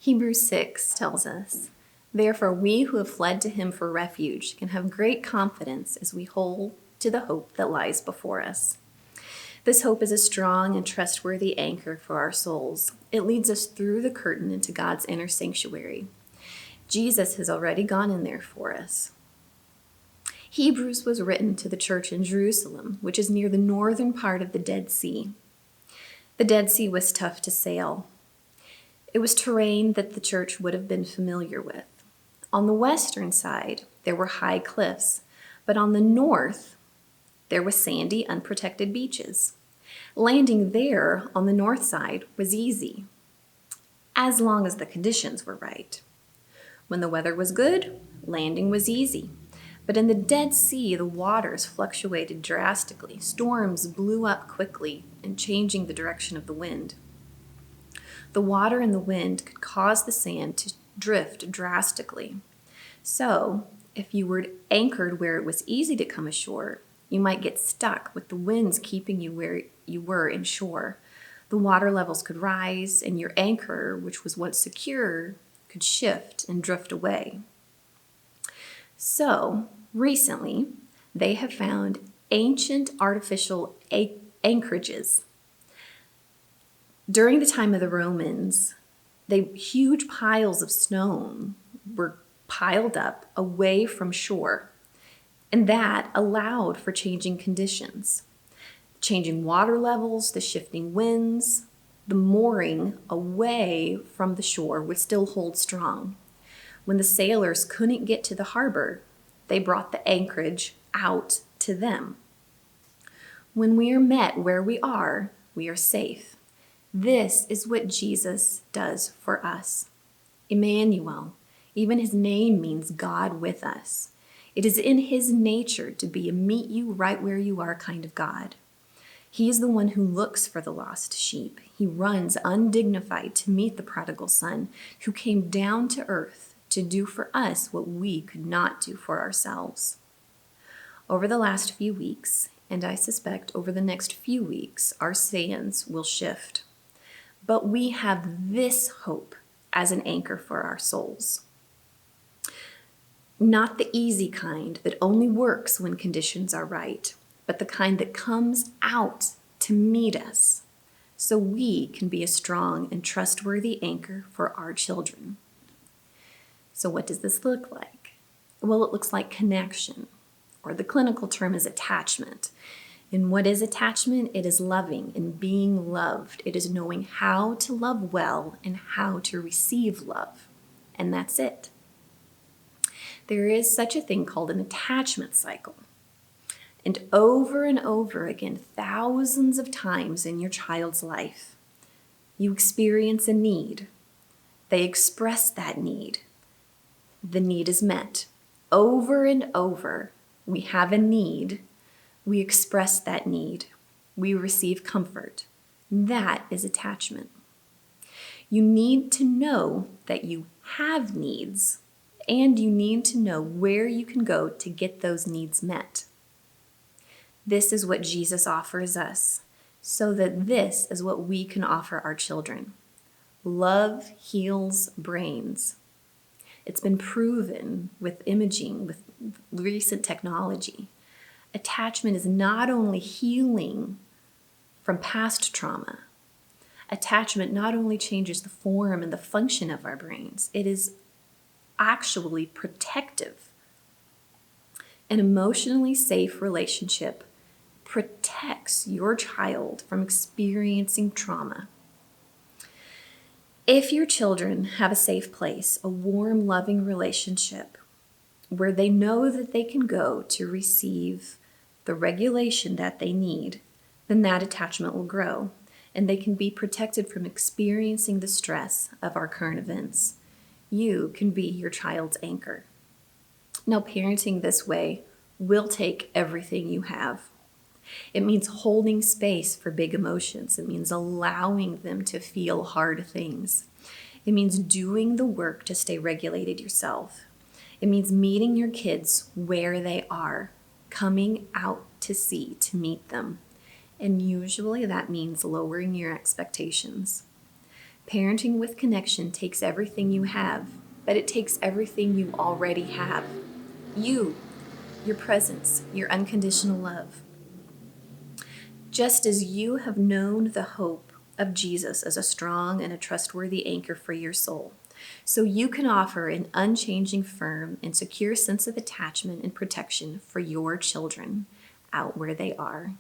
Hebrews 6 tells us, "Therefore we who have fled to him for refuge can have great confidence as we hold to the hope that lies before us." This hope is a strong and trustworthy anchor for our souls. It leads us through the curtain into God's inner sanctuary. Jesus has already gone in there for us. Hebrews was written to the church in Jerusalem, which is near the northern part of the Dead Sea. The Dead Sea was tough to sail. It was terrain that the church would have been familiar with. On the western side, there were high cliffs, but on the north, there were sandy, unprotected beaches. Landing there on the north side was easy, as long as the conditions were right. When the weather was good, landing was easy. But in the Dead Sea, the waters fluctuated drastically. Storms blew up quickly and changing the direction of the wind. The water and the wind could cause the sand to drift drastically. So, if you were anchored where it was easy to come ashore, you might get stuck with the winds keeping you where you were inshore. The water levels could rise, and your anchor, which was once secure, could shift and drift away. So, recently, they have found ancient artificial anchorages. During the time of the Romans, huge piles of stone were piled up away from shore, and that allowed for changing conditions. Changing water levels, the shifting winds, the mooring away from the shore would still hold strong. When the sailors couldn't get to the harbor, they brought the anchorage out to them. When we are met where we are safe. This is what Jesus does for us. Emmanuel, even his name means God with us. It is in his nature to be a meet you right where you are kind of God. He is the one who looks for the lost sheep. He runs undignified to meet the prodigal son who came down to earth to do for us what we could not do for ourselves. Over the last few weeks, and I suspect over the next few weeks, our sands will shift. But we have this hope as an anchor for our souls. Not the easy kind that only works when conditions are right, but the kind that comes out to meet us so we can be a strong and trustworthy anchor for our children. So what does this look like? Well, it looks like connection, or the clinical term is attachment. And what is attachment? It is loving and being loved. It is knowing how to love well and how to receive love. And that's it. There is such a thing called an attachment cycle. And over again, thousands of times in your child's life, you experience a need. They express that need. The need is met. Over and over, we have a need. We express that need. We receive comfort. That is attachment. You need to know that you have needs, and you need to know where you can go to get those needs met. This is what Jesus offers us, so that this is what we can offer our children. Love heals brains. It's been proven with imaging, with recent technology. Attachment is not only healing from past trauma. Attachment not only changes the form and the function of our brains, it is actually protective. An emotionally safe relationship protects your child from experiencing trauma. If your children have a safe place, a warm, loving relationship where they know that they can go to receive the regulation that they need, then that attachment will grow and they can be protected from experiencing the stress of our current events. You can be your child's anchor. Now, parenting this way will take everything you have. It means holding space for big emotions. It means allowing them to feel hard things. It means doing the work to stay regulated yourself. It means meeting your kids where they are, coming out to sea to meet them. And usually that means lowering your expectations. Parenting with connection takes everything you have, but it takes everything you already have. You, your presence, your unconditional love. Just as you have known the hope of Jesus as a strong and a trustworthy anchor for your soul, so you can offer an unchanging, firm, and secure sense of attachment and protection for your children out where they are.